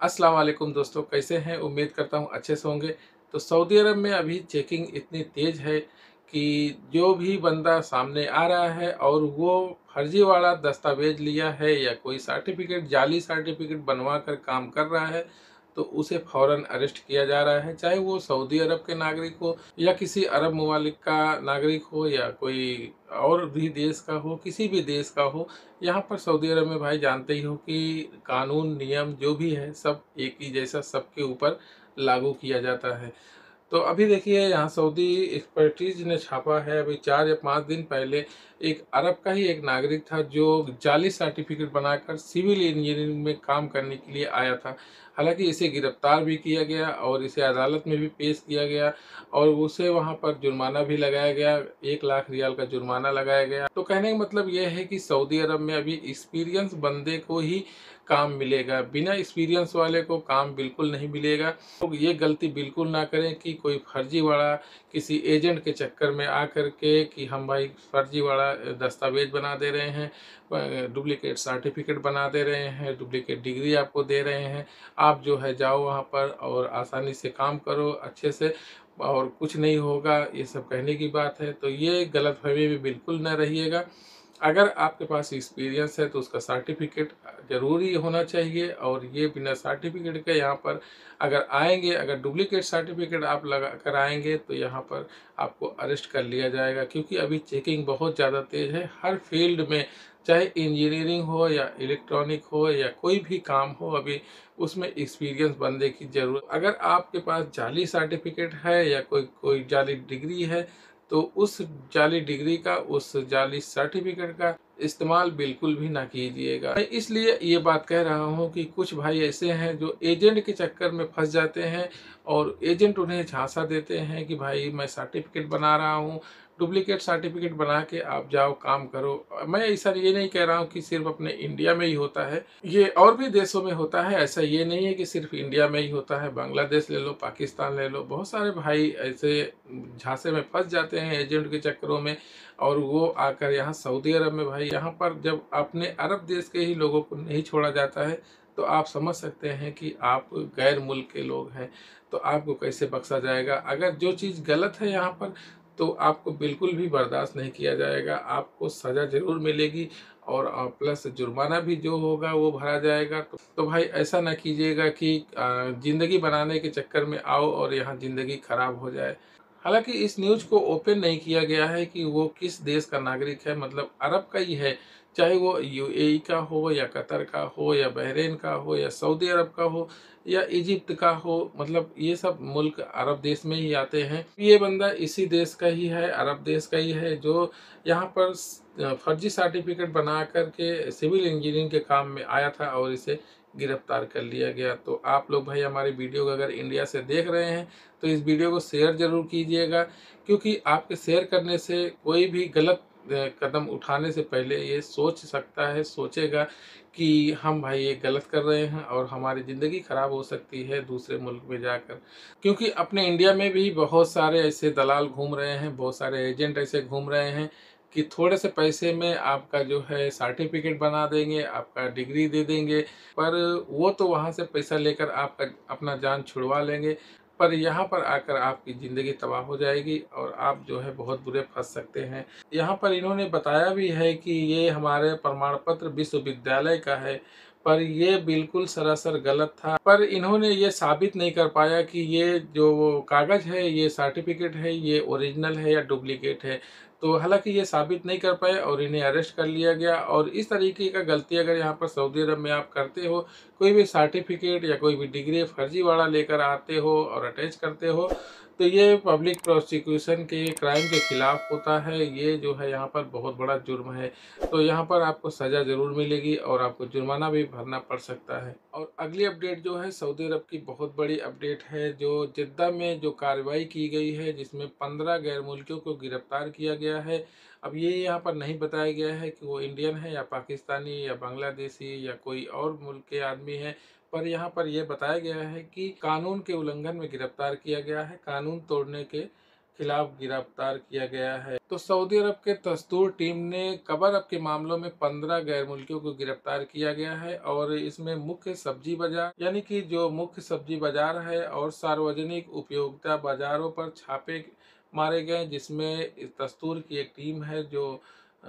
अस्सलाम वालेकुम दोस्तों, कैसे हैं? उम्मीद करता हूँ अच्छे से होंगे। तो सऊदी अरब में अभी चेकिंग इतनी तेज़ है कि जो भी बंदा सामने आ रहा है और वो फर्जी वाला दस्तावेज लिया है या कोई सर्टिफिकेट जाली सर्टिफिकेट बनवा कर काम कर रहा है, तो उसे फ़ौरन अरेस्ट किया जा रहा है। चाहे वो सऊदी अरब के नागरिक हो या किसी अरब ममालिक का नागरिक हो या कोई और भी देश का हो, किसी भी देश का हो। यहाँ पर सऊदी अरब में भाई जानते ही हो कि कानून नियम जो भी है सब एक ही जैसा सबके ऊपर लागू किया जाता है। तो अभी देखिए यहाँ सऊदी एक्सपर्टीज ने छापा है, अभी 4 या 5 दिन पहले एक अरब का ही एक नागरिक था जो जाली सर्टिफिकेट बनाकर सिविल इंजीनियरिंग में काम करने के लिए आया था। हालांकि इसे गिरफ्तार भी किया गया और इसे अदालत में भी पेश किया गया और उसे वहां पर जुर्माना भी लगाया गया, 1 लाख रियाल का जुर्माना लगाया गया। तो कहने का मतलब यह है कि सऊदी अरब में अभी एक्सपीरियंस बंदे को ही काम मिलेगा, बिना एक्सपीरियंस वाले को काम बिल्कुल नहीं मिलेगा। तो ये गलती बिल्कुल ना करें कि कोई फर्जीवाड़ा किसी एजेंट के चक्कर में आकर के कि हम भाई फर्जीवाड़ा दस्तावेज बना दे रहे हैं, डुप्लीकेट सर्टिफिकेट बना दे रहे हैं, डुप्लीकेट डिग्री आपको दे रहे हैं, आप जो है जाओ वहाँ पर और आसानी से काम करो अच्छे से और कुछ नहीं होगा, ये सब कहने की बात है। तो ये गलतफहमी में बिल्कुल न रहिएगा। अगर आपके पास एक्सपीरियंस है तो उसका सर्टिफिकेट ज़रूरी होना चाहिए और ये बिना सर्टिफिकेट के यहाँ पर अगर आएंगे, अगर डुप्लीकेट सर्टिफिकेट आप लगा कर आएंगे तो यहाँ पर आपको अरेस्ट कर लिया जाएगा, क्योंकि अभी चेकिंग बहुत ज़्यादा तेज़ है हर फील्ड में। चाहे इंजीनियरिंग हो या इलेक्ट्रॉनिक हो या कोई भी काम हो, अभी उसमें एक्सपीरियंस बंदे की ज़रूरत। अगर आपके पास जाली सर्टिफिकेट है या कोई कोई जाली डिग्री है तो उस जाली डिग्री का, उस जाली सर्टिफिकेट का इस्तेमाल बिल्कुल भी ना कीजिएगा। मैं इसलिए ये बात कह रहा हूँ कि कुछ भाई ऐसे हैं जो एजेंट के चक्कर में फंस जाते हैं और एजेंट उन्हें झांसा देते हैं कि भाई मैं सर्टिफिकेट बना रहा हूँ, डुप्लीकेट सर्टिफिकेट बना के आप जाओ काम करो। मैं ऐसा ये नहीं कह रहा हूँ कि सिर्फ अपने इंडिया में ही होता है, ये और भी देशों में होता है। ऐसा ये नहीं है कि सिर्फ इंडिया में ही होता है, बांग्लादेश ले लो, पाकिस्तान ले लो, बहुत सारे भाई ऐसे झांसे में फंस जाते हैं एजेंट के चक्करों में और वो आकर यहाँ सऊदी अरब में, भाई यहाँ पर जब अपने अरब देश के ही लोगों को नहीं छोड़ा जाता है तो आप समझ सकते हैं कि आप गैर मुल्क के लोग हैं, तो आपको कैसे बख्शा जाएगा। अगर जो चीज़ गलत है यहाँ पर तो आपको बिल्कुल भी बर्दाश्त नहीं किया जाएगा, आपको सज़ा ज़रूर मिलेगी और प्लस जुर्माना भी जो होगा वो भरा जाएगा। तो भाई ऐसा ना कीजिएगा कि ज़िंदगी बनाने के चक्कर में आओ और यहाँ ज़िंदगी खराब हो जाए। हालांकि इस न्यूज़ को ओपन नहीं किया गया है कि वो किस देश का नागरिक है, मतलब अरब का ही है, चाहे वो यूएई का हो या कतर का हो या बहरीन का हो या सऊदी अरब का हो या इजिप्ट का हो, मतलब ये सब मुल्क अरब देश में ही आते हैं। ये बंदा इसी देश का ही है, अरब देश का ही है, जो यहाँ पर फर्जी सर्टिफिकेट बना करके सिविल इंजीनियरिंग के काम में आया था और इसे गिरफ्तार कर लिया गया। तो आप लोग भाई हमारी वीडियो को अगर इंडिया से देख रहे हैं तो इस वीडियो को शेयर ज़रूर कीजिएगा, क्योंकि आपके शेयर करने से कोई भी गलत कदम उठाने से पहले ये सोच सकता है, सोचेगा कि हम भाई ये गलत कर रहे हैं और हमारी ज़िंदगी ख़राब हो सकती है दूसरे मुल्क में जाकर। क्योंकि अपने इंडिया में भी बहुत सारे ऐसे दलाल घूम रहे हैं, बहुत सारे एजेंट ऐसे घूम रहे हैं कि थोड़े से पैसे में आपका जो है सर्टिफिकेट बना देंगे, आपका डिग्री दे देंगे, पर वो तो वहाँ से पैसा लेकर आपका अपना जान छुड़वा लेंगे, पर यहाँ पर आकर आपकी ज़िंदगी तबाह हो जाएगी और आप जो है बहुत बुरे फंस सकते हैं। यहाँ पर इन्होंने बताया भी है कि ये हमारे प्रमाण पत्र विश्वविद्यालय का है, पर ये बिल्कुल सरासर गलत था। पर इन्होंने ये साबित नहीं कर पाया कि ये जो वो कागज़ है, ये सर्टिफिकेट है, ये ओरिजिनल है या डुप्लीकेट है। तो हालांकि ये साबित नहीं कर पाए और इन्हें अरेस्ट कर लिया गया। और इस तरीके का गलती अगर यहाँ पर सऊदी अरब में आप करते हो, कोई भी सर्टिफिकेट या कोई भी डिग्री फर्जीवाड़ा लेकर आते हो और अटैच करते हो, तो ये पब्लिक प्रोसिक्यूशन के क्राइम के खिलाफ होता है। ये जो है यहाँ पर बहुत बड़ा जुर्म है, तो यहाँ पर आपको सज़ा ज़रूर मिलेगी और आपको जुर्माना भी भरना पड़ सकता है। और अगली अपडेट जो है सऊदी अरब की बहुत बड़ी अपडेट है, जो जिद्दा में जो कार्रवाई की गई है जिसमें 15 गैर मुल्कियों को गिरफ्तार किया गया है। अब ये यहाँ पर नहीं बताया गया है कि वो इंडियन है या पाकिस्तानी या बांग्लादेशी या कोई और मुल्क के आदमी है, पर यहाँ पर यह बताया गया है कि कानून के उल्लंघन में गिरफ्तार किया गया है, कानून तोड़ने के खिलाफ गिरफ्तार किया गया है। तो सऊदी अरब के दस्तूर टीम ने कबर अप के मामलों में 15 गैर मुल्कियों को गिरफ्तार किया गया है और इसमें मुख्य सब्जी बाजार यानी कि जो मुख्य सब्जी बाजार है और सार्वजनिक उपयोगिता बाजारों पर छापे मारे गए, जिसमें इस दस्तूर की एक टीम है जो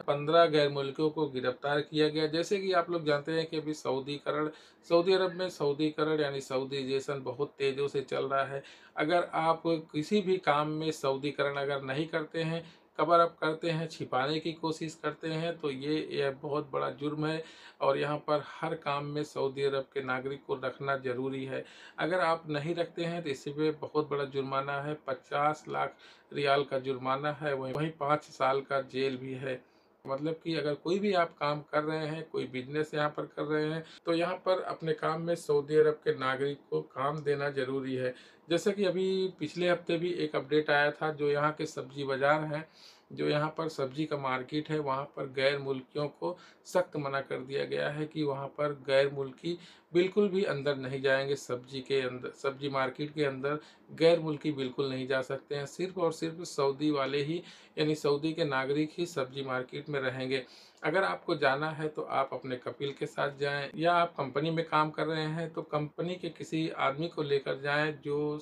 15 गैर मुल्कियों को गिरफ्तार किया गया। जैसे कि आप लोग जानते हैं कि अभी सऊदी अरब में सऊदीकरण यानी सऊदीजेशन बहुत तेज़ों से चल रहा है। अगर आप किसी भी काम में सऊदीकरण अगर नहीं करते हैं, कवर अप करते हैं, छिपाने की कोशिश करते हैं, तो ये बहुत बड़ा जुर्म है और यहाँ पर हर काम में सऊदी अरब के नागरिक को रखना ज़रूरी है। अगर आप नहीं रखते हैं तो इसी पे बहुत बड़ा जुर्माना है, 50 लाख रियाल का जुर्माना है, वहीं 5 साल का जेल भी है। मतलब कि अगर कोई भी आप काम कर रहे हैं, कोई बिजनेस यहाँ पर कर रहे हैं, तो यहाँ पर अपने काम में सऊदी अरब के नागरिक को काम देना ज़रूरी है। जैसे कि अभी पिछले हफ्ते भी एक अपडेट आया था, जो यहाँ के सब्जी बाज़ार हैं, जो यहाँ पर सब्जी का मार्केट है, वहाँ पर गैर मुल्कियों को सख्त मना कर दिया गया है कि वहाँ पर गैर मुल्की बिल्कुल भी अंदर नहीं जाएंगे। सब्जी के अंदर, सब्जी मार्केट के अंदर गैर मुल्की बिल्कुल नहीं जा सकते हैं। सिर्फ और सिर्फ सऊदी वाले ही यानी सऊदी के नागरिक ही सब्जी मार्केट में रहेंगे। अगर आपको जाना है तो आप अपने कपिल के साथ जाएं, या आप कंपनी में काम कर रहे हैं तो कंपनी के किसी आदमी को लेकर जाएं जो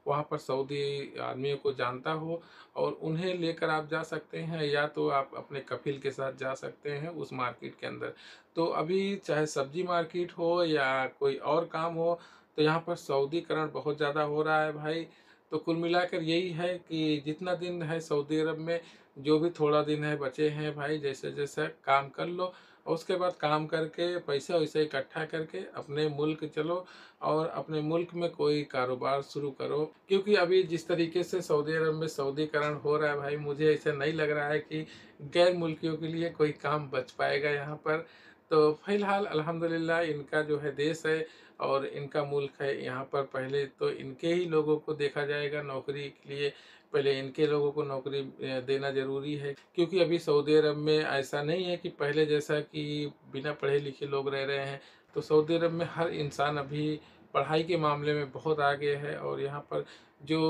वहाँ पर सऊदी आदमियों को जानता हो, और उन्हें लेकर आप जा सकते हैं, या तो आप अपने कपिल के साथ जा सकते हैं उस मार्केट के अंदर। तो अभी चाहे सब्जी मार्केट हो या कोई और काम हो, तो यहाँ पर सऊदीकरण बहुत ज़्यादा हो रहा है भाई। तो कुल मिलाकर यही है कि जितना दिन है सऊदी अरब में, जो भी थोड़ा दिन है बचे हैं भाई, जैसे जैसे काम कर लो और उसके बाद काम करके पैसा वैसा इकट्ठा करके अपने मुल्क चलो और अपने मुल्क में कोई कारोबार शुरू करो। क्योंकि अभी जिस तरीके से सऊदी अरब में सऊदीकरण हो रहा है भाई, मुझे ऐसा नहीं लग रहा है कि गैर मुल्कियों के लिए कोई काम बच पाएगा यहाँ पर। तो फिलहाल अल्हम्दुलिल्लाह इनका जो है देश है और इनका मुल्क है, यहाँ पर पहले तो इनके ही लोगों को देखा जाएगा नौकरी के लिए। पहले इनके लोगों को नौकरी देना ज़रूरी है, क्योंकि अभी सऊदी अरब में ऐसा नहीं है कि पहले जैसा कि बिना पढ़े लिखे लोग रह रहे हैं। तो सऊदी अरब में हर इंसान अभी पढ़ाई के मामले में बहुत आगे है और यहाँ पर जो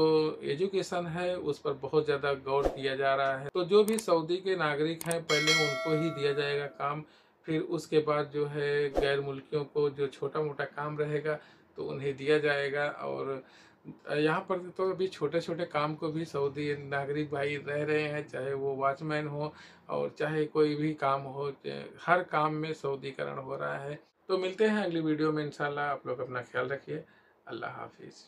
एजुकेशन है उस पर बहुत ज़्यादा गौर किया जा रहा है। तो जो भी सऊदी के नागरिक हैं पहले उनको ही दिया जाएगा काम, फिर उसके बाद जो है गैर मुल्कियों को जो छोटा मोटा काम रहेगा तो उन्हें दिया जाएगा। और यहाँ पर तो अभी छोटे छोटे काम को भी सऊदी नागरिक भाई रह रहे हैं, चाहे वो वॉचमैन हो और चाहे कोई भी काम हो, हर काम में सऊदीकरण हो रहा है। तो मिलते हैं अगली वीडियो में इंशाल्लाह। आप लोग अपना ख्याल रखिए। अल्लाह हाफिज़।